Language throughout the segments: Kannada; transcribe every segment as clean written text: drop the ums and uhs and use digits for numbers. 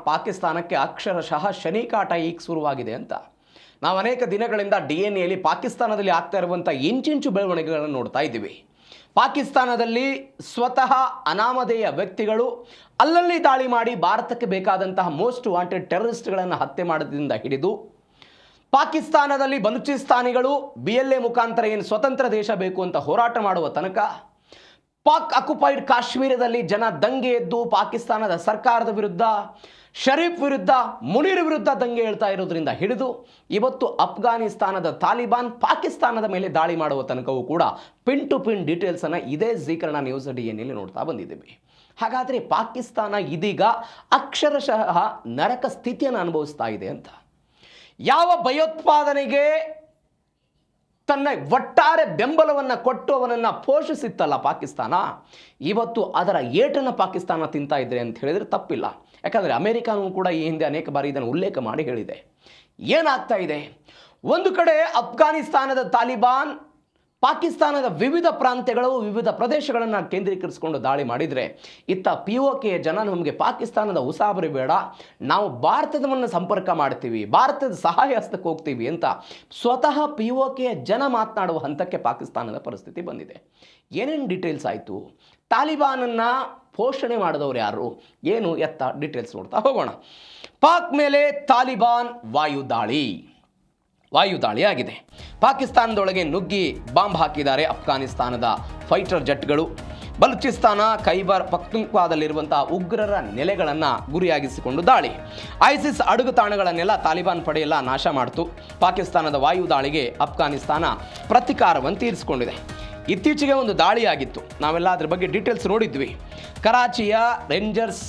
ಪಾಕಿಸ್ತಾನಕ್ಕೆ ಅಕ್ಷರಶಃ ಶನಿಕಾಟ ಈಗ ಶುರುವಾಗಿದೆ ಅಂತ. ನಾವು ಅನೇಕ ದಿನಗಳಿಂದ DNA ಪಾಕಿಸ್ತಾನದಲ್ಲಿ ಆಗ್ತಾ ಇರುವಂಥ ಇಂಚಿಂಚು ಬೆಳವಣಿಗೆಗಳನ್ನು ನೋಡ್ತಾ ಇದ್ದೀವಿ. ಪಾಕಿಸ್ತಾನದಲ್ಲಿ ಸ್ವತಃ ಅನಾಮಧೇಯ ವ್ಯಕ್ತಿಗಳು ಅಲ್ಲಲ್ಲಿ ದಾಳಿ ಮಾಡಿ ಭಾರತಕ್ಕೆ ಬೇಕಾದಂತಹ ಮೋಸ್ಟ್ ವಾಂಟೆಡ್ ಟೆರರಿಸ್ಟ್ಗಳನ್ನು ಹತ್ಯೆ ಮಾಡೋದ್ರಿಂದ ಹಿಡಿದು ಪಾಕಿಸ್ತಾನದಲ್ಲಿ ಬಲೂಚಿಸ್ತಾನಿಗಳು BLA ಮುಖಾಂತರ ಏನು ಸ್ವತಂತ್ರ ದೇಶ ಬೇಕು ಅಂತ ಹೋರಾಟ ಮಾಡುವ ತನಕ, ಪಾಕ್ ಅಕ್ಯುಪೈಡ್ ಕಾಶ್ಮೀರದಲ್ಲಿ ಜನ ದಂಗೆ ಎದ್ದು ಪಾಕಿಸ್ತಾನದ ಸರ್ಕಾರದ ವಿರುದ್ಧ, ಶರೀಫ್ ವಿರುದ್ಧ, ಮುನೀರ್ ವಿರುದ್ಧ ದಂಗೆ ಹೇಳ್ತಾ ಇರೋದ್ರಿಂದ ಹಿಡಿದು ಇವತ್ತು ಅಫ್ಘಾನಿಸ್ತಾನದ ತಾಲಿಬಾನ್ ಪಾಕಿಸ್ತಾನದ ಮೇಲೆ ದಾಳಿ ಮಾಡುವ ತನಕವೂ ಕೂಡ ಪಿನ್ ಟು ಪಿನ್ ಡೀಟೇಲ್ಸನ್ನು ಇದೇ ಜೀಕರಣ ನ್ಯೂಸ್ DNAಯಲ್ಲಿ ನೋಡ್ತಾ ಬಂದಿದ್ದೀವಿ. ಹಾಗಾದರೆ ಪಾಕಿಸ್ತಾನ ಇದೀಗ ಅಕ್ಷರಶಃ ನರಕ ಸ್ಥಿತಿಯನ್ನು ಅನುಭವಿಸ್ತಾ ಇದೆ ಅಂತ. ಯಾವ ಭಯೋತ್ಪಾದನೆಗೆ ತನ್ನ ಒಟ್ಟಾರೆ ಬೆಂಬಲವನ್ನು ಕೊಟ್ಟು ಅವನನ್ನು ಪೋಷಿಸಿತ್ತಲ್ಲ ಪಾಕಿಸ್ತಾನ, ಇವತ್ತು ಅದರ ಏಟನ್ನು ಪಾಕಿಸ್ತಾನ ತಿಂತಾ ಇದೆ ಅಂತ ಹೇಳಿದರೆ ತಪ್ಪಿಲ್ಲ. ಯಾಕಂದರೆ ಅಮೆರಿಕನೂ ಕೂಡ ಈ ಹಿಂದೆ ಅನೇಕ ಬಾರಿ ಇದನ್ನು ಉಲ್ಲೇಖ ಮಾಡಿ ಹೇಳಿದೆ. ಏನಾಗ್ತಾ ಇದೆ, ಒಂದು ಕಡೆ ಅಫ್ಘಾನಿಸ್ತಾನದ ತಾಲಿಬಾನ್ ಪಾಕಿಸ್ತಾನದ ವಿವಿಧ ಪ್ರಾಂತ್ಯಗಳು, ವಿವಿಧ ಪ್ರದೇಶಗಳನ್ನು ಕೇಂದ್ರೀಕರಿಸಿಕೊಂಡು ದಾಳಿ ಮಾಡಿದರೆ, ಇತ್ತ POK ಜನ ನಮಗೆ ಪಾಕಿಸ್ತಾನದ ಉಸಾಬರಿ ಬೇಡ, ನಾವು ಭಾರತದವನ್ನು ಸಂಪರ್ಕ ಮಾಡ್ತೀವಿ, ಭಾರತದ ಸಹಾಯ ಹಸ್ತಕ್ಕೆ ಹೋಗ್ತೀವಿ ಅಂತ ಸ್ವತಃ POK ಜನ ಮಾತನಾಡುವ ಹಂತಕ್ಕೆ ಪಾಕಿಸ್ತಾನದ ಪರಿಸ್ಥಿತಿ ಬಂದಿದೆ. ಏನೇನು ಡೀಟೇಲ್ಸ್ ಆಯಿತು, ತಾಲಿಬಾನನ್ನು ಪೋಷಣೆ ಮಾಡಿದವರು ಯಾರು, ಏನು ಎತ್ತ ಡೀಟೇಲ್ಸ್ ನೋಡ್ತಾ ಹೋಗೋಣ. ಪಾಕ್ ಮೇಲೆ ತಾಲಿಬಾನ್ ವಾಯುದಾಳಿ ಆಗಿದೆ. ಪಾಕಿಸ್ತಾನದೊಳಗೆ ನುಗ್ಗಿ ಬಾಂಬ್ ಹಾಕಿದ್ದಾರೆ ಅಫ್ಘಾನಿಸ್ತಾನದ ಫೈಟರ್ ಜೆಟ್ಗಳು. ಬಲೂಚಿಸ್ತಾನ, ಖೈಬರ್ ಪಖ್ತೂನ್ಖ್ವಾದಲ್ಲಿರುವಂತಹ ಉಗ್ರರ ನೆಲೆಗಳನ್ನು ಗುರಿಯಾಗಿಸಿಕೊಂಡು ದಾಳಿ. ಐಸಿಸ್ ಅಡುಗುತಾಣಗಳನ್ನೆಲ್ಲ ತಾಲಿಬಾನ್ ಪಡೆಯೆಲ್ಲ ನಾಶ ಮಾಡಿತು. ಪಾಕಿಸ್ತಾನದ ವಾಯುದಾಳಿಗೆ ಅಫ್ಘಾನಿಸ್ತಾನ ಪ್ರತೀಕಾರವನ್ನು ತೀರಿಸಿಕೊಂಡಿದೆ. ಇತ್ತೀಚೆಗೆ ಒಂದು ದಾಳಿಯಾಗಿತ್ತು, ನಾವೆಲ್ಲ ಅದ್ರ ಬಗ್ಗೆ ಡೀಟೇಲ್ಸ್ ನೋಡಿದ್ವಿ. ಕರಾಚಿಯ ರೇಂಜರ್ಸ್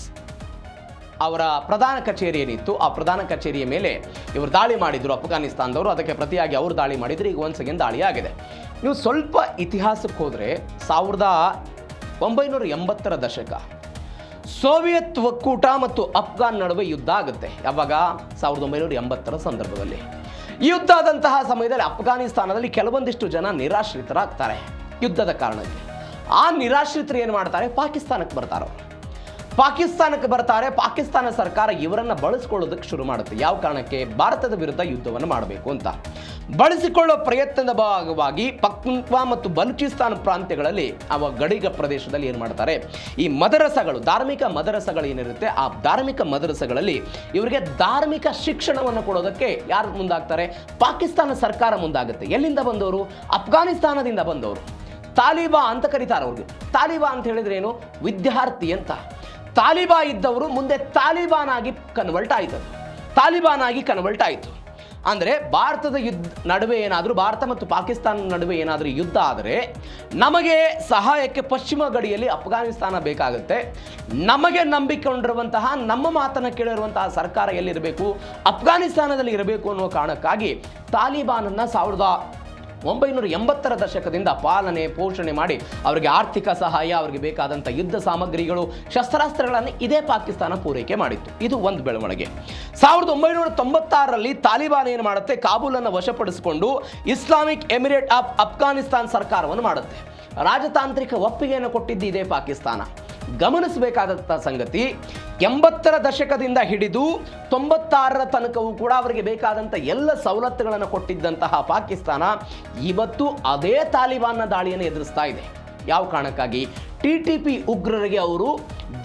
ಅವರ ಪ್ರಧಾನ ಕಚೇರಿ ಏನಿತ್ತು, ಆ ಪ್ರಧಾನ ಕಚೇರಿಯ ಮೇಲೆ ಇವರು ದಾಳಿ ಮಾಡಿದರು ಅಫ್ಘಾನಿಸ್ತಾನದವರು. ಅದಕ್ಕೆ ಪ್ರತಿಯಾಗಿ ಅವರು ದಾಳಿ ಮಾಡಿದರೆ ಈಗ ಒನ್ಸ್ ಅಗೇನ್ ದಾಳಿ ಆಗಿದೆ. ನೀವು ಸ್ವಲ್ಪ ಇತಿಹಾಸಕ್ಕೆ ಹೋದರೆ 1980ರ ದಶಕ ಸೋವಿಯತ್ ಒಕ್ಕೂಟ ಮತ್ತು ಅಫ್ಘಾನ್ ನಡುವೆ ಯುದ್ಧ ಆಗುತ್ತೆ. ಯಾವಾಗ? 1980ರ ಸಂದರ್ಭದಲ್ಲಿ. ಯುದ್ಧ ಆದಂತಹ ಸಮಯದಲ್ಲಿ ಅಫ್ಘಾನಿಸ್ತಾನದಲ್ಲಿ ಕೆಲವೊಂದಿಷ್ಟು ಜನ ನಿರಾಶ್ರಿತರಾಗ್ತಾರೆ ಯುದ್ಧದ ಕಾರಣಕ್ಕೆ. ಆ ನಿರಾಶ್ರಿತರು ಏನು ಮಾಡ್ತಾರೆ, ಪಾಕಿಸ್ತಾನಕ್ಕೆ ಬರ್ತಾರೆ. ಪಾಕಿಸ್ತಾನ ಸರ್ಕಾರ ಇವರನ್ನು ಬಳಸಿಕೊಳ್ಳೋದಕ್ಕೆ ಶುರು ಮಾಡುತ್ತೆ. ಯಾವ ಕಾರಣಕ್ಕೆ? ಭಾರತದ ವಿರುದ್ಧ ಯುದ್ಧವನ್ನು ಮಾಡಬೇಕು ಅಂತ. ಬಳಸಿಕೊಳ್ಳೋ ಪ್ರಯತ್ನದ ಭಾಗವಾಗಿ ಪಖ್ತೂನ್ಖ್ವಾ ಮತ್ತು ಬಲೂಚಿಸ್ತಾನ ಪ್ರಾಂತ್ಯಗಳಲ್ಲಿ ಅವ ಗಡಿಗ ಪ್ರದೇಶದಲ್ಲಿ ಏನು ಮಾಡ್ತಾರೆ, ಈ ಮದರಸಗಳು, ಧಾರ್ಮಿಕ ಮದರಸಗಳು ಏನಿರುತ್ತೆ, ಆ ಧಾರ್ಮಿಕ ಮದರಸಗಳಲ್ಲಿ ಇವರಿಗೆ ಧಾರ್ಮಿಕ ಶಿಕ್ಷಣವನ್ನು ಕೊಡೋದಕ್ಕೆ ಯಾರು ಮುಂದಾಗ್ತಾರೆ? ಪಾಕಿಸ್ತಾನ ಸರ್ಕಾರ ಮುಂದಾಗುತ್ತೆ. ಎಲ್ಲಿಂದ ಬಂದವರು? ಅಫ್ಘಾನಿಸ್ತಾನದಿಂದ ಬಂದವರು. ತಾಲಿಬಾ ಅಂತ ಕರೀತಾರೆ ಅವ್ರಿಗೆ. ತಾಲಿಬಾ ಅಂತ ಹೇಳಿದ್ರೆ ಏನು? ವಿದ್ಯಾರ್ಥಿ ಅಂತ. ತಾಲಿಬಾ ಇದ್ದವರು ಮುಂದೆ ತಾಲಿಬಾನ್ ಆಗಿ ಕನ್ವರ್ಟ್ ಆಯಿತು. ಅಂದರೆ ಭಾರತದ ನಡುವೆ ಏನಾದರೂ, ಭಾರತ ಮತ್ತು ಪಾಕಿಸ್ತಾನ ನಡುವೆ ಏನಾದರೂ ಯುದ್ಧ ಆದರೆ ನಮಗೆ ಸಹಾಯಕ್ಕೆ ಪಶ್ಚಿಮ ಗಡಿಯಲ್ಲಿ ಅಫ್ಘಾನಿಸ್ತಾನ ಬೇಕಾಗುತ್ತೆ. ನಮಗೆ ನಂಬಿಕೊಂಡಿರುವಂತಹ, ನಮ್ಮ ಮಾತನ್ನು ಕೇಳಿರುವಂತಹ ಸರ್ಕಾರ ಎಲ್ಲಿರಬೇಕು? ಅಫ್ಘಾನಿಸ್ತಾನದಲ್ಲಿ ಇರಬೇಕು ಅನ್ನೋ ಕಾರಣಕ್ಕಾಗಿ ತಾಲಿಬಾನನ್ನು 1980ರ ದಶಕದಿಂದ ಪಾಲನೆ ಪೋಷಣೆ ಮಾಡಿ ಅವರಿಗೆ ಆರ್ಥಿಕ ಸಹಾಯ, ಅವರಿಗೆ ಬೇಕಾದಂಥ ಯುದ್ಧ ಸಾಮಗ್ರಿಗಳು, ಶಸ್ತ್ರಾಸ್ತ್ರಗಳನ್ನು ಇದೇ ಪಾಕಿಸ್ತಾನ ಪೂರೈಕೆ ಮಾಡಿತ್ತು. ಇದು ಒಂದು ಬೆಳವಣಿಗೆ. 1996ರಲ್ಲಿ ತಾಲಿಬಾನ್ ಏನು ಮಾಡುತ್ತೆ, ಕಾಬೂಲನ್ನು ವಶಪಡಿಸಿಕೊಂಡು ಇಸ್ಲಾಮಿಕ್ ಎಮಿರೇಟ್ ಆಫ್ ಅಫ್ಘಾನಿಸ್ತಾನ್ ಸರ್ಕಾರವನ್ನು ಮಾಡುತ್ತೆ. ರಾಜತಾಂತ್ರಿಕ ಒಪ್ಪಿಗೆಯನ್ನು ಕೊಟ್ಟಿದ್ದು ಇದೇ ಪಾಕಿಸ್ತಾನ. ಗಮನಿಸಬೇಕಾದಂಥ ಸಂಗತಿ, 80ರ ದಶಕದಿಂದ ಹಿಡಿದು 96ರ ತನಕವೂ ಕೂಡ ಅವರಿಗೆ ಬೇಕಾದಂಥ ಎಲ್ಲ ಸವಲತ್ತುಗಳನ್ನು ಕೊಟ್ಟಿದ್ದಂತಹ ಪಾಕಿಸ್ತಾನ ಇವತ್ತು ಅದೇ ತಾಲಿಬಾನ್ನ ದಾಳಿಯನ್ನು ಎದುರಿಸ್ತಾ ಇದೆ. ಯಾವ ಕಾರಣಕ್ಕಾಗಿ? TTP ಉಗ್ರರಿಗೆ ಅವರು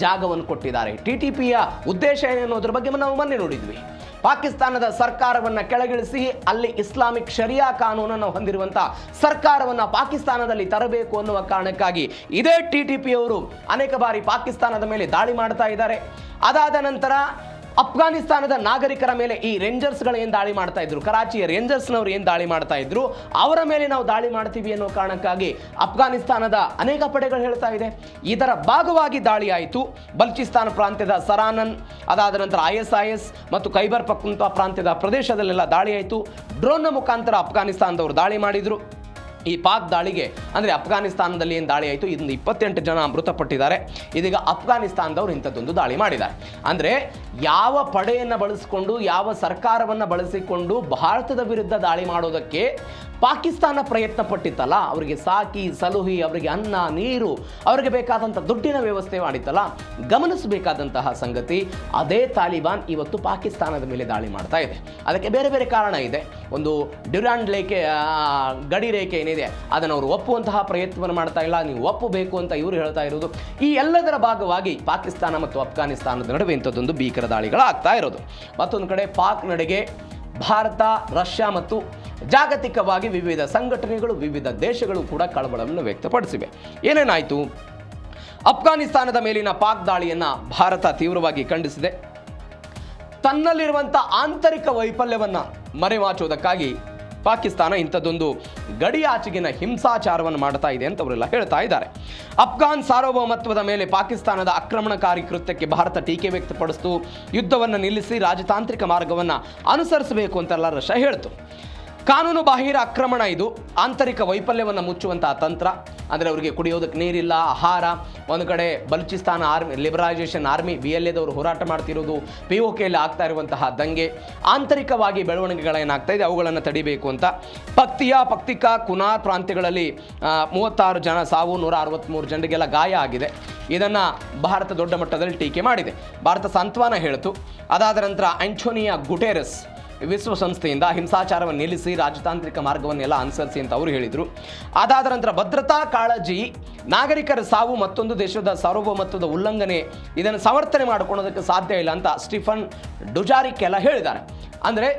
ಜಾಗವನ್ನು ಕೊಟ್ಟಿದ್ದಾರೆ. TTPಯ ಉದ್ದೇಶ ಏನೆನ್ನೋದ್ರ ಬಗ್ಗೆ ನಾವು ಮೊನ್ನೆ ನೋಡಿದ್ವಿ. ಪಾಕಿಸ್ತಾನದ ಸರ್ಕಾರವನ್ನು ಕೆಳಗಿಳಿಸಿ ಅಲ್ಲಿ ಇಸ್ಲಾಮಿಕ್ ಶರಿಯಾ ಕಾನೂನನ್ನು ಹೊಂದಿರುವಂಥ ಸರ್ಕಾರವನ್ನು ಪಾಕಿಸ್ತಾನದಲ್ಲಿ ತರಬೇಕು ಅನ್ನುವ ಕಾರಣಕ್ಕಾಗಿ ಇದೇ TTP ಅವರು ಅನೇಕ ಬಾರಿ ಪಾಕಿಸ್ತಾನದ ಮೇಲೆ ದಾಳಿ ಮಾಡ್ತಾ ಇದ್ದಾರೆ. ಅದಾದ ನಂತರ ಅಫ್ಘಾನಿಸ್ತಾನದ ನಾಗರಿಕರ ಮೇಲೆ ಈ ರೇಂಜರ್ಸ್ಗಳು ಏನು ದಾಳಿ ಮಾಡ್ತಾ ಇದ್ರು, ಕರಾಚಿಯ ರೇಂಜರ್ಸ್ನವರು ಏನು ದಾಳಿ ಮಾಡ್ತಾ ಇದ್ರು, ಅವರ ಮೇಲೆ ನಾವು ದಾಳಿ ಮಾಡ್ತೀವಿ ಅನ್ನೋ ಕಾರಣಕ್ಕಾಗಿ ಅಫ್ಘಾನಿಸ್ತಾನದ ಅನೇಕ ಪಡೆಗಳು ಹೇಳ್ತಾ ಇದೆ. ಇದರ ಭಾಗವಾಗಿ ದಾಳಿ ಆಯಿತು. ಬಲೂಚಿಸ್ತಾನ ಪ್ರಾಂತ್ಯದ ಸರಾನನ್, ಅದಾದ ನಂತರ ISIS ಮತ್ತು ಖೈಬರ್ ಪಖ್ತೂನ್ಖ್ವಾ ಪ್ರಾಂತ್ಯದ ಪ್ರದೇಶದಲ್ಲೆಲ್ಲ ದಾಳಿ ಆಯಿತು. ಡ್ರೋನ್ನ ಮುಖಾಂತರ ಅಫ್ಘಾನಿಸ್ತಾನದವರು ದಾಳಿ ಮಾಡಿದರು. ಈ ಪಾಕ್ ದಾಳಿಗೆ ಅಂದರೆ ಅಫ್ಘಾನಿಸ್ತಾನದಲ್ಲಿ ಏನು ದಾಳಿ ಆಯಿತು, ಇದನ್ನು 28 ಜನ ಮೃತಪಟ್ಟಿದ್ದಾರೆ. ಇದೀಗ ಅಫ್ಘಾನಿಸ್ತಾನದವರು ಇಂಥದ್ದೊಂದು ದಾಳಿ ಮಾಡಿದ್ದಾರೆ. ಅಂದರೆ ಯಾವ ಪಡೆಯನ್ನು ಬಳಸಿಕೊಂಡು, ಯಾವ ಸರ್ಕಾರವನ್ನು ಬಳಸಿಕೊಂಡು ಭಾರತದ ವಿರುದ್ಧ ದಾಳಿ ಮಾಡೋದಕ್ಕೆ ಪಾಕಿಸ್ತಾನ ಪ್ರಯತ್ನ ಪಟ್ಟಿತ್ತಲ್ಲ, ಅವರಿಗೆ ಸಾಕಿ ಸಲುಹಿ, ಅವರಿಗೆ ಅನ್ನ ನೀರು, ಅವರಿಗೆ ಬೇಕಾದಂಥ ದುಡ್ಡಿನ ವ್ಯವಸ್ಥೆ ಮಾಡಿತ್ತಲ್ಲ, ಗಮನಿಸಬೇಕಾದಂತಹ ಸಂಗತಿ ಅದೇ ತಾಲಿಬಾನ್ ಇವತ್ತು ಪಾಕಿಸ್ತಾನದ ಮೇಲೆ ದಾಳಿ ಮಾಡ್ತಾ ಇದೆ. ಅದಕ್ಕೆ ಬೇರೆ ಬೇರೆ ಕಾರಣ ಇದೆ. ಒಂದು ಡ್ಯುರಾಂಡ್ ಗಡಿ ರೇಖೆ ಏನಿದೆ ಅದನ್ನು ಅವರು ಒಪ್ಪುವಂತಹ ಪ್ರಯತ್ನವನ್ನು ಮಾಡ್ತಾ ಇಲ್ಲ, ನೀವು ಒಪ್ಪಬೇಕು ಅಂತ ಇವರು ಹೇಳ್ತಾ ಇರೋದು. ಈ ಎಲ್ಲದರ ಭಾಗವಾಗಿ ಪಾಕಿಸ್ತಾನ ಮತ್ತು ಅಫ್ಘಾನಿಸ್ತಾನದ ನಡುವೆ ಇಂಥದ್ದೊಂದು ಭೀಕರ ದಾಳಿಗಳಾಗ್ತಾ ಇರೋದು. ಮತ್ತೊಂದು ಕಡೆ ಪಾಕ್ ನಡೆಗೆ ಭಾರತ, ರಷ್ಯಾ ಮತ್ತು ಜಾಗತಿಕವಾಗಿ ವಿವಿಧ ಸಂಘಟನೆಗಳು, ವಿವಿಧ ದೇಶಗಳು ಕೂಡ ಕಳವಳವನ್ನು ವ್ಯಕ್ತಪಡಿಸಿವೆ. ಏನೇನಾಯಿತು? ಅಫ್ಘಾನಿಸ್ತಾನದ ಮೇಲಿನ ಪಾಕ್ ದಾಳಿಯನ್ನು ಭಾರತ ತೀವ್ರವಾಗಿ ಖಂಡಿಸಿದೆ. ತನ್ನಲ್ಲಿರುವಂಥ ಆಂತರಿಕ ವೈಫಲ್ಯವನ್ನು ಮರೆಮಾಚುವುದಕ್ಕಾಗಿ ಪಾಕಿಸ್ತಾನ ಇಂಥದ್ದೊಂದು ಗಡಿಯಾಚೆಗಿನ ಹಿಂಸಾಚಾರವನ್ನು ಮಾಡ್ತಾ ಇದೆ ಅಂತ ಅವರೆಲ್ಲ ಹೇಳ್ತಾ ಇದ್ದಾರೆ. ಅಫ್ಘಾನ್ ಸಾರ್ವಭೌಮತ್ವದ ಮೇಲೆ ಪಾಕಿಸ್ತಾನದ ಆಕ್ರಮಣಕಾರಿ ಕೃತ್ಯಕ್ಕೆ ಭಾರತ ಟೀಕೆ ವ್ಯಕ್ತಪಡಿಸಿತು. ಯುದ್ಧವನ್ನು ನಿಲ್ಲಿಸಿ ರಾಜತಾಂತ್ರಿಕ ಮಾರ್ಗವನ್ನು ಅನುಸರಿಸಬೇಕು ಅಂತೆಲ್ಲ ರಷ್ಯಾ ಹೇಳ್ತು. ಕಾನೂನು ಬಾಹಿರ ಆಕ್ರಮಣ ಇದು, ಆಂತರಿಕ ವೈಫಲ್ಯವನ್ನು ಮುಚ್ಚುವಂತಹ ತಂತ್ರ. ಅಂದರೆ ಅವರಿಗೆ ಕುಡಿಯೋದಕ್ಕೆ ನೀರಿಲ್ಲ, ಆಹಾರ, ಒಂದು ಕಡೆ ಬಲೂಚಿಸ್ತಾನ ಆರ್ಮಿ, ಲಿಬರಲೈಸೇಷನ್ ಆರ್ಮಿ BLAದವರು ಹೋರಾಟ ಮಾಡ್ತಿರೋದು, POKಯಲ್ಲಿ ಆಗ್ತಾ ಇರುವಂತಹ ದಂಗೆ, ಆಂತರಿಕವಾಗಿ ಬೆಳವಣಿಗೆಗಳೇನಾಗ್ತಾ ಇದೆ ಅವುಗಳನ್ನು ತಡಿಬೇಕು ಅಂತ ಪಕ್ತಿಕಾ, ಕುನಾರ್ ಪ್ರಾಂತ್ಯಗಳಲ್ಲಿ 36 ಜನ ಸಾವು, 163 ಜನರಿಗೆಲ್ಲ ಗಾಯ ಆಗಿದೆ. ಇದನ್ನು ಭಾರತ ದೊಡ್ಡ ಮಟ್ಟದಲ್ಲಿ ಟೀಕೆ ಮಾಡಿದೆ. ಭಾರತ ಸಾಂತ್ವನ ಹೇಳಿತು. ಅದಾದ ನಂತರ ಆಂಟೋನಿಯೋ ಗುಟೆರಸ್ ವಿಶ್ವಸಂಸ್ಥೆಯಿಂದ ಹಿಂಸಾಚಾರವನ್ನು ನಿಲ್ಲಿಸಿ ರಾಜತಾಂತ್ರಿಕ ಮಾರ್ಗವನ್ನೆಲ್ಲ ಅನುಸರಿಸಿ ಅಂತ ಅವರು ಹೇಳಿದರು. ಅದಾದ ನಂತರ ಭದ್ರತಾ ಕಾಳಜಿ, ನಾಗರಿಕರ ಸಾವು ಮತ್ತೊಂದು ದೇಶದ ಸಾರ್ವಭೌಮತ್ವದ ಉಲ್ಲಂಘನೆ, ಇದನ್ನು ಸಮರ್ಥನೆ ಮಾಡಿಕೊಳ್ಳೋದಕ್ಕೆ ಸಾಧ್ಯ ಇಲ್ಲ ಅಂತ ಸ್ಟೀಫನ್ ಡುಜಾರಿಕ್ ಎಲ್ಲ ಹೇಳಿದ್ದಾರೆ. ಅಂದರೆ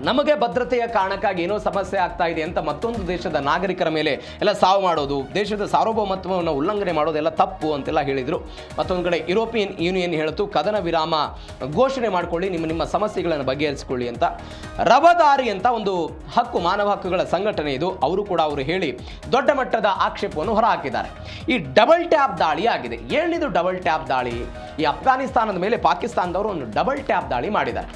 ನಮಗೆ ಭದ್ರತೆಯ ಕಾರಣಕ್ಕಾಗಿ ಏನೋ ಸಮಸ್ಯೆ ಆಗ್ತಾ ಇದೆ ಅಂತ ಮತ್ತೊಂದು ದೇಶದ ನಾಗರಿಕರ ಮೇಲೆ ಎಲ್ಲ ಸಾವು ಮಾಡೋದು, ದೇಶದ ಸಾರ್ವಭೌಮತ್ವವನ್ನು ಉಲ್ಲಂಘನೆ ಮಾಡೋದೆಲ್ಲ ತಪ್ಪು ಅಂತೆಲ್ಲ ಹೇಳಿದರು. ಮತ್ತೊಂದು ಕಡೆ ಯುರೋಪಿಯನ್ ಯೂನಿಯನ್ ಹೇಳಿತು, ಕದನ ವಿರಾಮ ಘೋಷಣೆ ಮಾಡಿಕೊಳ್ಳಿ, ನಿಮ್ಮ ಸಮಸ್ಯೆಗಳನ್ನು ಬಗೆಹರಿಸಿಕೊಳ್ಳಿ ಅಂತ. ರವದಾರಿ ಅಂತ ಒಂದು ಮಾನವ ಹಕ್ಕುಗಳ ಸಂಘಟನೆ ಇದು, ಅವರು ಹೇಳಿ ದೊಡ್ಡ ಮಟ್ಟದ ಆಕ್ಷೇಪವನ್ನು ಹೊರಹಾಕಿದ್ದಾರೆ. ಈ ಡಬಲ್ ಟ್ಯಾಪ್ ದಾಳಿ ಆಗಿದೆ. ಏನಿದು ಡಬಲ್ ಟ್ಯಾಪ್ ದಾಳಿ? ಈ ಅಫ್ಘಾನಿಸ್ತಾನದ ಮೇಲೆ ಪಾಕಿಸ್ತಾನದವರು ಒಂದು ಡಬಲ್ ಟ್ಯಾಪ್ ದಾಳಿ ಮಾಡಿದ್ದಾರೆ.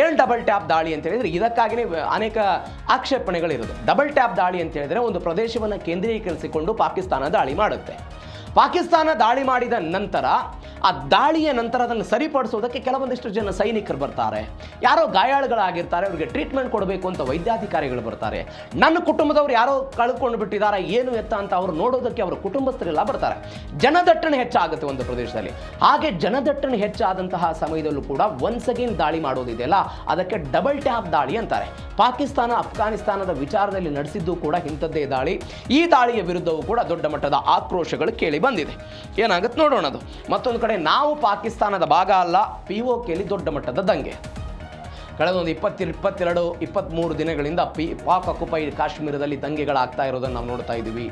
ಏನು ಡಬಲ್ ಟ್ಯಾಪ್ ದಾಳಿ ಅಂತ ಹೇಳಿದರೆ ಇದಕ್ಕಾಗಿಯೇ ಅನೇಕ ಆಕ್ಷೇಪಣೆಗಳಿರೋದು. ಡಬಲ್ ಟ್ಯಾಪ್ ದಾಳಿ ಅಂತ ಹೇಳಿದರೆ ಒಂದು ಪ್ರದೇಶವನ್ನು ಕೇಂದ್ರೀಕರಿಸಿಕೊಂಡು ಪಾಕಿಸ್ತಾನ ದಾಳಿ ಮಾಡುತ್ತೆ. ಪಾಕಿಸ್ತಾನ ದಾಳಿ ಮಾಡಿದ ನಂತರ ಆ ದಾಳಿಯ ನಂತರ ಅದನ್ನು ಸರಿಪಡಿಸೋದಕ್ಕೆ ಕೆಲವೊಂದಿಷ್ಟು ಜನ ಸೈನಿಕರು ಬರ್ತಾರೆ, ಯಾರೋ ಗಾಯಾಳುಗಳಾಗಿರ್ತಾರೆ, ಅವರಿಗೆ ಟ್ರೀಟ್ಮೆಂಟ್ ಕೊಡಬೇಕು ಅಂತ ವೈದ್ಯಾಧಿಕಾರಿಗಳು ಬರ್ತಾರೆ. ನನ್ನ ಕುಟುಂಬದವರು ಯಾರೋ ಕಳ್ಕೊಂಡು ಬಿಟ್ಟಿದ್ದಾರೆ ಏನು ಎತ್ತ ಅಂತ ಅವರು ನೋಡೋದಕ್ಕೆ ಅವರ ಕುಟುಂಬಸ್ಥರೆಲ್ಲ ಬರ್ತಾರೆ. ಜನದಟ್ಟಣೆ ಹೆಚ್ಚಾಗುತ್ತೆ ಒಂದು ಪ್ರದೇಶದಲ್ಲಿ. ಹಾಗೆ ಜನದಟ್ಟಣೆ ಹೆಚ್ಚಾದಂತಹ ಸಮಯದಲ್ಲೂ ಕೂಡ ಒನ್ಸ್ ಅಗೇನ್ ದಾಳಿ ಮಾಡೋದಿದೆಯಲ್ಲ, ಅದಕ್ಕೆ ಡಬಲ್ ಟ್ಯಾಪ್ ದಾಳಿ ಅಂತಾರೆ. ಪಾಕಿಸ್ತಾನ ಅಫ್ಘಾನಿಸ್ತಾನದ ವಿಚಾರದಲ್ಲಿ ನಡೆಸಿದ್ದು ಕೂಡ ಇಂಥದ್ದೇ ದಾಳಿ. ಈ ದಾಳಿಯ ವಿರುದ್ಧವೂ ಕೂಡ ದೊಡ್ಡ ಮಟ್ಟದ ಆಕ್ರೋಶಗಳು ಕೇಳಿ ಬಂದಿದೆ. ಏನಾಗುತ್ತೆ ನೋಡೋಣ. ಅದು ಮತ್ತೊಂದು ಕಡೆ ನಾವು ಪಾಕಿಸ್ತಾನದ ಭಾಗ ಅಲ್ಲ, POKಯಲ್ಲಿ ದೊಡ್ಡ ಮಟ್ಟದ ದಂಗೆ. ಕಳೆದ ಒಂದು 23 ದಿನಗಳಿಂದ ಪಾಕ್ ಆಕ್ಯುಪೈಡ್ ಕಾಶ್ಮೀರದಲ್ಲಿ ದಂಗೆಗಳಾಗ್ತಾ ಇರೋದನ್ನು ನಾವು ನೋಡ್ತಾ ಇದ್ದೀವಿ.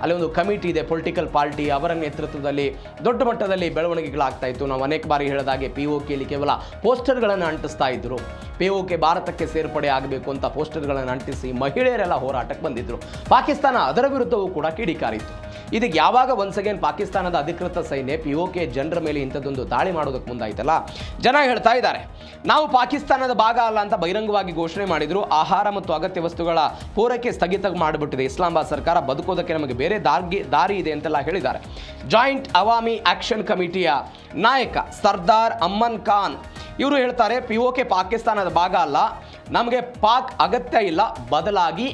ಅಲ್ಲಿ ಒಂದು ಕಮಿಟಿ ಇದೆ, ಪೊಲಿಟಿಕಲ್ ಪಾರ್ಟಿ, ಅವರ ನೇತೃತ್ವದಲ್ಲಿ ದೊಡ್ಡ ಮಟ್ಟದಲ್ಲಿ ಬೆಳವಣಿಗೆಗಳಾಗ್ತಾ ಇತ್ತು. ನಾವು ಅನೇಕ ಬಾರಿ ಹೇಳಿದಾಗೆ POKಯಲ್ಲಿ ಕೇವಲ ಪೋಸ್ಟರ್ಗಳನ್ನು ಅಂಟಿಸ್ತಾ ಇದ್ದರು. POK ಭಾರತಕ್ಕೆ ಸೇರ್ಪಡೆ ಆಗಬೇಕು ಅಂತ ಪೋಸ್ಟರ್ಗಳನ್ನು ಅಂಟಿಸಿ ಮಹಿಳೆಯರೆಲ್ಲ ಹೋರಾಟಕ್ಕೆ ಬಂದಿದ್ದರು. ಪಾಕಿಸ್ತಾನ ಅದರ ವಿರುದ್ಧವೂ ಕೂಡ ಕಿಡಿಕಾರಿತ್ತು. ಇದಕ್ಕೆ ಯಾವಾಗ ಒನ್ಸ್ ಅಗೇನ್ ಪಾಕಿಸ್ತಾನದ ಅಧಿಕೃತ ಸೈನ್ಯ POK ಜನರ ಮೇಲೆ ಇಂಥದ್ದೊಂದು ದಾಳಿ ಮಾಡೋದಕ್ಕೆ ಮುಂದಾಯ್ತಲ್ಲ, ಜನ ಹೇಳ್ತಾ ಇದ್ದಾರೆ ನಾವು ಪಾಕಿಸ್ತಾನದ ಭಾಗ ಅಲ್ಲ ಅಂತ ಬಹಿರಂಗವಾಗಿ ಘೋಷಣೆ ಮಾಡಿದ್ರು. ಆಹಾರ ಮತ್ತು ಅಗತ್ಯ ವಸ್ತುಗಳ ಪೂರೈಕೆ ಸ್ಥಗಿತ ಮಾಡಿಬಿಟ್ಟಿದೆ ಇಸ್ಲಾಮಾಬಾದ್ ಸರ್ಕಾರ, ಬದುಕೋದಕ್ಕೆ ನಮಗೆ ಬೇರೆ ದಾರಿ ಇದೆ ಅಂತೆಲ್ಲ ಹೇಳಿದ್ದಾರೆ. ಜಾಯಿಂಟ್ ಅವಾಮಿ ಆಕ್ಷನ್ ಕಮಿಟಿಯ ನಾಯಕ ಸರ್ದಾರ್ ಅಮ್ಮನ್ ಖಾನ್ ಇವರು ಹೇಳ್ತಾರೆ, POK ಪಾಕಿಸ್ತಾನದ ಭಾಗ ಅಲ್ಲ, ನಮಗೆ ಪಾಕ್ ಅಗತ್ಯ ಇಲ್ಲ, ಬದಲಾಗಿ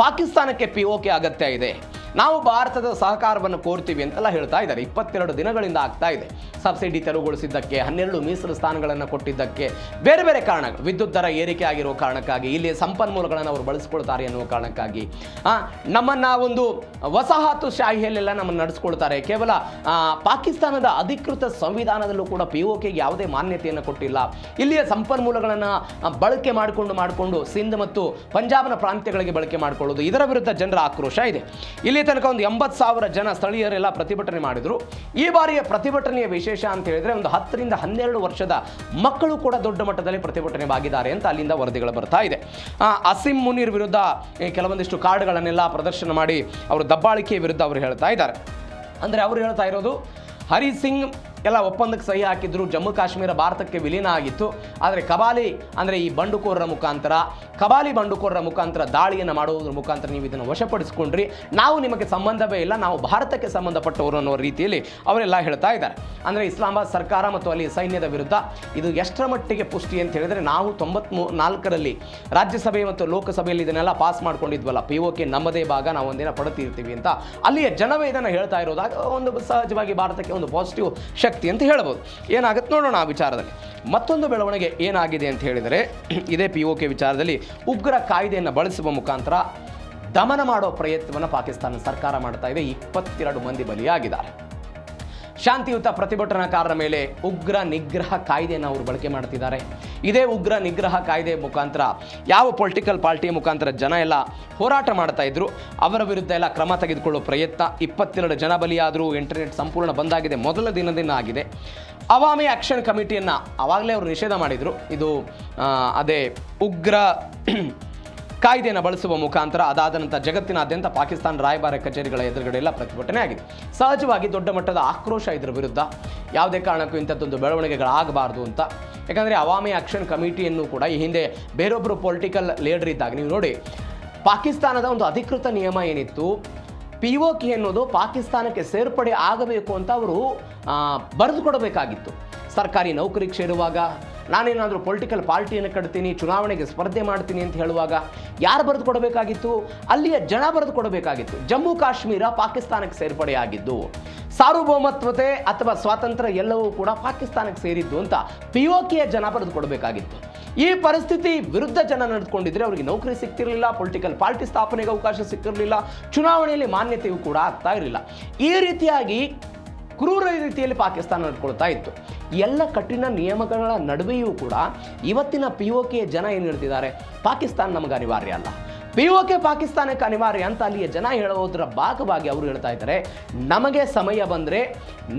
ಪಾಕಿಸ್ತಾನಕ್ಕೆ POK ಅಗತ್ಯ ಇದೆ, ನಾವು ಭಾರತದ ಸಹಕಾರವನ್ನು ಕೋರ್ತೀವಿ ಅಂತೆಲ್ಲ ಹೇಳ್ತಾ ಇದ್ದಾರೆ. 22 ದಿನಗಳಿಂದ ಆಗ್ತಾ ಇದೆ. ಸಬ್ಸಿಡಿ ತೆರವುಗೊಳಿಸಿದ್ದಕ್ಕೆ, 12 ಮೀಸಲು ಸ್ಥಾನಗಳನ್ನು ಕೊಟ್ಟಿದ್ದಕ್ಕೆ, ಬೇರೆ ಬೇರೆ ಕಾರಣಗಳು, ವಿದ್ಯುತ್ ದರ ಏರಿಕೆ ಆಗಿರೋ ಕಾರಣಕ್ಕಾಗಿ, ಇಲ್ಲಿ ಸಂಪನ್ಮೂಲಗಳನ್ನು ಅವರು ಬಳಸ್ಕೊಳ್ತಾರೆ ಅನ್ನುವ ಕಾರಣಕ್ಕಾಗಿ, ನಮ್ಮನ್ನು ಒಂದು ವಸಾಹತು ಶಾಹಿಯಲ್ಲೆಲ್ಲ ನಮ್ಮನ್ನು ನಡೆಸ್ಕೊಳ್ತಾರೆ. ಕೇವಲ ಪಾಕಿಸ್ತಾನದ ಅಧಿಕೃತ ಸಂವಿಧಾನದಲ್ಲೂ ಕೂಡ POKಗೆ ಯಾವುದೇ ಮಾನ್ಯತೆಯನ್ನು ಕೊಟ್ಟಿಲ್ಲ. ಇಲ್ಲಿಯ ಸಂಪನ್ಮೂಲಗಳನ್ನು ಬಳಕೆ ಮಾಡಿಕೊಂಡು ಸಿಂಧ್ ಮತ್ತು ಪಂಜಾಬ್ನ ಪ್ರಾಂತ್ಯಗಳಿಗೆ ಬಳಕೆ ಮಾಡಿಕೊಳ್ಳೋದು, ಇದರ ವಿರುದ್ಧ ಜನರ ಆಕ್ರೋಶ ಇದೆ. ಇಲ್ಲಿ ತನಕ ಒಂದು 80,000 ಜನ ಸ್ಥಳೀಯರೆಲ್ಲ ಪ್ರತಿಭಟನೆ ಮಾಡಿದ್ರು. ಈ ಬಾರಿಯ ಪ್ರತಿಭಟನೆಯ ವಿಶೇಷ ಅಂತ ಹೇಳಿದ್ರೆ ಒಂದು 10 ರಿಂದ 12 ವರ್ಷದ ಮಕ್ಕಳು ಕೂಡ ದೊಡ್ಡ ಮಟ್ಟದಲ್ಲಿ ಪ್ರತಿಭಟನೆ ಆಗಿದ್ದಾರೆ ಅಂತ ಅಲ್ಲಿಂದ ವರದಿಗಳು ಬರ್ತಾ ಇದೆ. ಅಸಿಂ ಮುನೀರ್ ವಿರುದ್ಧ ಕೆಲವೊಂದಿಷ್ಟು ಕಾರ್ಡ್ಗಳನ್ನೆಲ್ಲ ಪ್ರದರ್ಶನ ಮಾಡಿ ಅವರು ದಬ್ಬಾಳಿಕೆ ವಿರುದ್ಧ ಅವರು ಹೇಳ್ತಾ ಇದ್ದಾರೆ. ಅಂದರೆ ಅವರು ಹೇಳ್ತಾ ಇರೋದು, ಹರಿ ಸಿಂಗ್ ಎಲ್ಲ ಒಪ್ಪಂದಕ್ಕೆ ಸಹಿ ಹಾಕಿದ್ರು. ಜಮ್ಮು ಕಾಶ್ಮೀರ ಭಾರತಕ್ಕೆ ವಿಲೀನ ಆಗಿತ್ತು. ಆದರೆ ಕಬಾಲಿ ಅಂದರೆ ಈ ಬಂಡುಕೋರರ ಮುಖಾಂತರ ದಾಳಿಯನ್ನು ಮಾಡುವುದರ ಮುಖಾಂತರ ನೀವು ಇದನ್ನು ವಶಪಡಿಸಿಕೊಂಡ್ರಿ, ನಾವು ನಿಮಗೆ ಸಂಬಂಧವೇ ಇಲ್ಲ, ನಾವು ಭಾರತಕ್ಕೆ ಸಂಬಂಧಪಟ್ಟವರು ಅನ್ನೋ ರೀತಿಯಲ್ಲಿ ಅವರೆಲ್ಲ ಹೇಳ್ತಾ ಇದ್ದಾರೆ. ಅಂದರೆ ಇಸ್ಲಾಮಾಬಾದ್ ಸರ್ಕಾರ ಮತ್ತು ಅಲ್ಲಿ ಸೈನ್ಯದ ವಿರುದ್ಧ ಇದು ಎಷ್ಟರ ಮಟ್ಟಿಗೆ ಪುಷ್ಟಿ ಅಂತ ಹೇಳಿದರೆ, ನಾವು 94ರಲ್ಲಿ ರಾಜ್ಯಸಭೆ ಮತ್ತು ಲೋಕಸಭೆಯಲ್ಲಿ ಇದನ್ನೆಲ್ಲ ಪಾಸ್ ಮಾಡ್ಕೊಂಡಿದ್ವಲ್ಲ, POK ನಮ್ಮದೇ ಭಾಗ, ನಾವು ಒಂದಿನ ಪಡ್ತಿರ್ತೀವಿ ಅಂತ ಅಲ್ಲಿಯ ಜನವೇ ಇದನ್ನು ಹೇಳ್ತಾ ಇರೋದಾಗ ಒಂದು ಸಹಜವಾಗಿ ಭಾರತಕ್ಕೆ ಒಂದು ಪಾಸಿಟಿವ್ ಶಕ್ತಿ ಅಂತ ಹೇಳ್ಬೋದು. ಏನಾಗುತ್ತೆ ನೋಡೋಣ ಆ ವಿಚಾರದಲ್ಲಿ. ಮತ್ತೊಂದು ಬೆಳವಣಿಗೆ ಏನಾಗಿದೆ ಅಂತ ಹೇಳಿದರೆ, ಇದೇ POK ವಿಚಾರದಲ್ಲಿ ಉಗ್ರ ಕಾಯ್ದೆಯನ್ನು ಬಳಸುವ ಮುಖಾಂತರ ದಮನ ಮಾಡೋ ಪ್ರಯತ್ನವನ್ನು ಪಾಕಿಸ್ತಾನ ಸರ್ಕಾರ ಮಾಡ್ತಾ ಇದೆ. 22 ಮಂದಿ ಬಲಿಯಾಗಿದ್ದಾರೆ. ಶಾಂತಿಯುತ ಪ್ರತಿಭಟನಾಕಾರರ ಮೇಲೆ ಉಗ್ರ ನಿಗ್ರಹ ಕಾಯ್ದೆಯನ್ನು ಅವರು ಬಳಕೆ ಮಾಡ್ತಿದ್ದಾರೆ. ಇದೇ ಉಗ್ರ ನಿಗ್ರಹ ಕಾಯ್ದೆ ಮುಖಾಂತರ ಯಾವ ಪೊಲಿಟಿಕಲ್ ಪಾರ್ಟಿಯ ಮುಖಾಂತರ ಜನ ಎಲ್ಲ ಹೋರಾಟ ಮಾಡ್ತಾ ಇದ್ರು ಅವರ ವಿರುದ್ಧ ಎಲ್ಲ ಕ್ರಮ ತೆಗೆದುಕೊಳ್ಳೋ ಪ್ರಯತ್ನ. 22 ಜನ ಬಲಿಯಾದರೂ. ಇಂಟರ್ನೆಟ್ ಸಂಪೂರ್ಣ ಬಂದಾಗಿದೆ, ಮೊದಲ ದಿನದಿಂದ ಆಗಿದೆ. ಅವಾಮಿ ಆಕ್ಷನ್ ಕಮಿಟಿಯನ್ನು ಆವಾಗಲೇ ಅವರು ನಿಷೇಧ ಮಾಡಿದರು. ಇದು ಅದೇ ಉಗ್ರ ಕಾಯ್ದೆಯನ್ನು ಬಳಸುವ ಮುಖಾಂತರ. ಅದಾದ ನಂತರ ಜಗತ್ತಿನಾದ್ಯಂತ ಪಾಕಿಸ್ತಾನ ರಾಯಭಾರ ಕಚೇರಿಗಳ ಎದುರುಗಡೆ ಎಲ್ಲ ಪ್ರತಿಭಟನೆ ಆಗಿದೆ. ಸಹಜವಾಗಿ ದೊಡ್ಡ ಮಟ್ಟದ ಆಕ್ರೋಶ ಇದರ ವಿರುದ್ಧ. ಯಾವುದೇ ಕಾರಣಕ್ಕೂ ಇಂಥದ್ದೊಂದು ಬೆಳವಣಿಗೆಗಳಾಗಬಾರ್ದು ಅಂತ. ಯಾಕಂದರೆ ಅವಾಮಿ ಆಕ್ಷನ್ ಕಮಿಟಿಯನ್ನು ಕೂಡ ಈ ಹಿಂದೆ ಬೇರೊಬ್ಬರು ಪೊಲಿಟಿಕಲ್ ಲೀಡರ್ ಇದ್ದಾಗ ನೀವು ನೋಡಿ, ಪಾಕಿಸ್ತಾನದ ಒಂದು ಅಧಿಕೃತ ನಿಯಮ ಏನಿತ್ತು, POK ಎನ್ನುವುದು ಪಾಕಿಸ್ತಾನಕ್ಕೆ ಸೇರ್ಪಡೆ ಆಗಬೇಕು ಅಂತ ಅವರು ಬರೆದು ಕೊಡಬೇಕಾಗಿತ್ತು. ಸರ್ಕಾರಿ ನೌಕರಿಗೆ ಸೇರುವಾಗ, ನಾನೇನಾದರೂ ಪೊಲಿಟಿಕಲ್ ಪಾರ್ಟಿಯನ್ನು ಕಟ್ತೀನಿ, ಚುನಾವಣೆಗೆ ಸ್ಪರ್ಧೆ ಮಾಡ್ತೀನಿ ಅಂತ ಹೇಳುವಾಗ ಯಾರು ಬರೆದು ಕೊಡಬೇಕಾಗಿತ್ತು? ಅಲ್ಲಿಯ ಜನ ಬರೆದು ಕೊಡಬೇಕಾಗಿತ್ತು. ಜಮ್ಮು ಕಾಶ್ಮೀರ ಪಾಕಿಸ್ತಾನಕ್ಕೆ ಸೇರ್ಪಡೆಯಾಗಿದ್ದು, ಸಾರ್ವಭೌಮತ್ವತೆ ಅಥವಾ ಸ್ವಾತಂತ್ರ್ಯ ಎಲ್ಲವೂ ಕೂಡ ಪಾಕಿಸ್ತಾನಕ್ಕೆ ಸೇರಿದ್ದು ಅಂತ POKಯ ಜನ ಬರೆದು ಕೊಡಬೇಕಾಗಿತ್ತು. ಈ ಪರಿಸ್ಥಿತಿ ವಿರುದ್ಧ ಜನ ನಡೆದುಕೊಂಡಿದ್ರೆ ಅವರಿಗೆ ನೌಕರಿ ಸಿಗ್ತಿರಲಿಲ್ಲ, ಪೊಲಿಟಿಕಲ್ ಪಾರ್ಟಿ ಸ್ಥಾಪನೆಗೆ ಅವಕಾಶ ಸಿಗ್ತಿರಲಿಲ್ಲ, ಚುನಾವಣೆಯಲ್ಲಿ ಮಾನ್ಯತೆಯೂ ಕೂಡ ಆಗ್ತಾ ಇರಲಿಲ್ಲ. ಈ ರೀತಿಯಾಗಿ ಕ್ರೂರ ರೀತಿಯಲ್ಲಿ ಪಾಕಿಸ್ತಾನ ನಡ್ಕೊಳ್ತಾ ಇತ್ತು. ಎಲ್ಲ ಕಠಿಣ ನಿಯಮಗಳ ನಡುವೆಯೂ ಕೂಡ ಇವತ್ತಿನ POKಯ ಜನ ಏನು ಹೇಳ್ತಿದ್ದಾರೆ, ಪಾಕಿಸ್ತಾನ ನಮಗೆ ಅನಿವಾರ್ಯ ಅಲ್ಲ, POK ಪಾಕಿಸ್ತಾನಕ್ಕೆ ಅನಿವಾರ್ಯ ಅಂತ ಅಲ್ಲಿಯ ಜನ ಹೇಳೋದ್ರ ಭಾಗವಾಗಿ ಅವರು ಹೇಳ್ತಾ ಇದ್ದಾರೆ, ನಮಗೆ ಸಮಯ ಬಂದರೆ,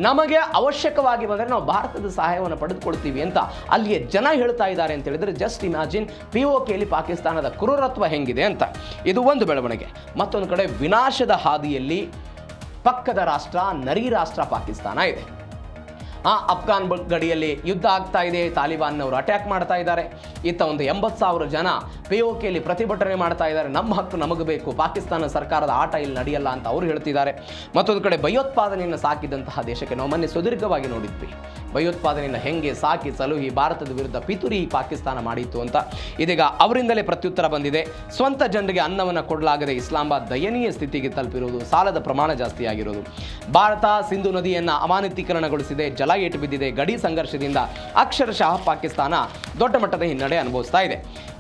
ನಮಗೆ ಅವಶ್ಯಕವಾಗಿ ಬಂದರೆ ನಾವು ಭಾರತದ ಸಹಾಯವನ್ನು ಪಡೆದುಕೊಳ್ತೀವಿ ಅಂತ ಅಲ್ಲಿಯ ಜನ ಹೇಳ್ತಾ ಇದ್ದಾರೆ ಅಂತ ಹೇಳಿದರೆ, ಜಸ್ಟ್ ಇಮ್ಯಾಜಿನ್ POKಯಲ್ಲಿ ಪಾಕಿಸ್ತಾನದ ಕ್ರೂರತ್ವ ಹೆಂಗಿದೆ ಅಂತ. ಇದು ಒಂದು ಬೆಳವಣಿಗೆ. ಮತ್ತೊಂದು ಕಡೆ ವಿನಾಶದ ಹಾದಿಯಲ್ಲಿ ಪಕ್ಕದ ರಾಷ್ಟ್ರ, ನರಿ ರಾಷ್ಟ್ರ ಪಾಕಿಸ್ತಾನ ಇದೆ. ಅಫ್ಘಾನ್ ಗಡಿಯಲ್ಲಿ ಯುದ್ಧ ಆಗ್ತಾ ಇದೆ, ತಾಲಿಬಾನ್ನವರು ಅಟ್ಯಾಕ್ ಮಾಡ್ತಾ ಇದ್ದಾರೆ. ಇತ್ತ ಒಂದು 80,000 ಜನ POKಯಲ್ಲಿ ಪ್ರತಿಭಟನೆ ಮಾಡ್ತಾ ಇದ್ದಾರೆ, ನಮ್ಮ ಹಕ್ಕು ನಮಗೆ ಬೇಕು, ಪಾಕಿಸ್ತಾನ ಸರ್ಕಾರದ ಆಟ ಇಲ್ಲಿ ನಡೆಯಲ್ಲ ಅಂತ ಅವರು ಹೇಳ್ತಿದ್ದಾರೆ. ಮತ್ತೊಂದು ಕಡೆ ಭಯೋತ್ಪಾದನೆಯನ್ನು ಸಾಕಿದಂತಹ ದೇಶಕ್ಕೆ ನಾವು ಮೊನ್ನೆ ಸುದೀರ್ಘವಾಗಿ ನೋಡಿದ್ವಿ, ಭಯೋತ್ಪಾದನೆಯನ್ನು ಹೆಂಗೆ ಸಾಕಿ ಸಲುಹಿ ಭಾರತದ ವಿರುದ್ಧ ಪಿತೂರಿ ಪಾಕಿಸ್ತಾನ ಮಾಡಿತ್ತು ಅಂತ. ಇದೀಗ ಅವರಿಂದಲೇ ಪ್ರತ್ಯುತ್ತರ ಬಂದಿದೆ. ಸ್ವಂತ ಜನರಿಗೆ ಅನ್ನವನ್ನು ಕೊಡಲಾಗದೆ ಇಸ್ಲಾಮಾಬಾದ್ ದಯನೀಯ ಸ್ಥಿತಿಗೆ ತಲುಪಿರುವುದು, ಸಾಲದ ಪ್ರಮಾಣ ಜಾಸ್ತಿ ಆಗಿರೋದು, ಭಾರತ ಸಿಂಧು ನದಿಯನ್ನು ಅಮಾನತೀಕರಣಗೊಳಿಸಿದೆ, ಜಲ ಏಟು ಬಿದ್ದಿದೆ, ಗಡಿ ಸಂಘರ್ಷದಿಂದ ಅಕ್ಷರಶಃ ಪಾಕಿಸ್ತಾನ ದೊಡ್ಡ ಮಟ್ಟದ ಹಿನ್ನಡೆ ಅನುಭವಿಸ್ತಾ ಇದೆ.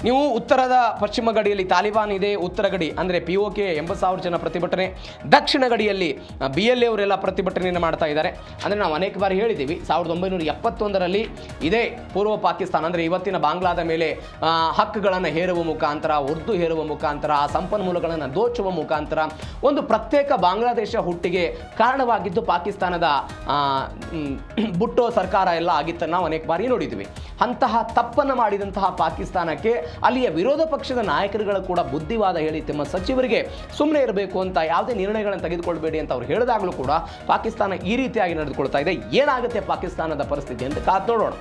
ನೀವು ಉತ್ತರದ ಪಶ್ಚಿಮ ಗಡಿಯಲ್ಲಿ ತಾಲಿಬಾನ್ ಇದೆ, ಉತ್ತರ ಗಡಿ ಅಂದರೆ POK 80,000 ಜನ ಪ್ರತಿಭಟನೆ, ದಕ್ಷಿಣ ಗಡಿಯಲ್ಲಿ BLA ಅವರೆಲ್ಲ ಪ್ರತಿಭಟನೆಯನ್ನು ಮಾಡ್ತಾ ಇದ್ದಾರೆ. ಅಂದರೆ ನಾವು ಅನೇಕ ಬಾರಿ ಹೇಳಿದ್ದೀವಿ, 1971ರಲ್ಲಿ ಇದೇ ಪೂರ್ವ ಪಾಕಿಸ್ತಾನ ಅಂದರೆ ಇವತ್ತಿನ ಬಾಂಗ್ಲಾದ ಮೇಲೆ ಹಕ್ಕುಗಳನ್ನು ಹೇರುವ ಮುಖಾಂತರ, ಉರ್ದು ಹೇರುವ ಮುಖಾಂತರ, ಆ ಸಂಪನ್ಮೂಲಗಳನ್ನು ದೋಚುವ ಮುಖಾಂತರ ಒಂದು ಪ್ರತ್ಯೇಕ ಬಾಂಗ್ಲಾದೇಶ ಹುಟ್ಟಿಗೆ ಕಾರಣವಾಗಿದ್ದು ಪಾಕಿಸ್ತಾನದ ಬುಟ್ಟೋ ಸರ್ಕಾರ ಎಲ್ಲ ಆಗಿತ್ತನ್ನು ನಾವು ಅನೇಕ ಬಾರಿ ನೋಡಿದ್ವಿ. ಅಂತಹ ತಪ್ಪನ್ನು ಮಾಡಿದಂತಹ ಪಾಕಿಸ್ತಾನಕ್ಕೆ ಅಲ್ಲಿಯ ವಿರೋಧ ಪಕ್ಷದ ನಾಯಕರುಗಳು ಕೂಡ ಬುದ್ಧಿವಾದ ಹೇಳಿ ತಮ್ಮ ಸಚಿವರಿಗೆ ಸುಮ್ಮನೆ ಇರಬೇಕು ಅಂತ, ಯಾವುದೇ ನಿರ್ಣಯಗಳನ್ನು ತೆಗೆದುಕೊಳ್ಬೇಡಿ ಅಂತ ಅವ್ರು ಹೇಳಿದಾಗಲೂ ಕೂಡ ಪಾಕಿಸ್ತಾನ ಈ ರೀತಿಯಾಗಿ ನಡೆದುಕೊಳ್ತಾ ಇದೆ. ಏನಾಗುತ್ತೆ ಪಾಕಿಸ್ತಾನದ ಪರಿಸ್ಥಿತಿ ಅಂತ ಕಾದು ನೋಡೋಣ.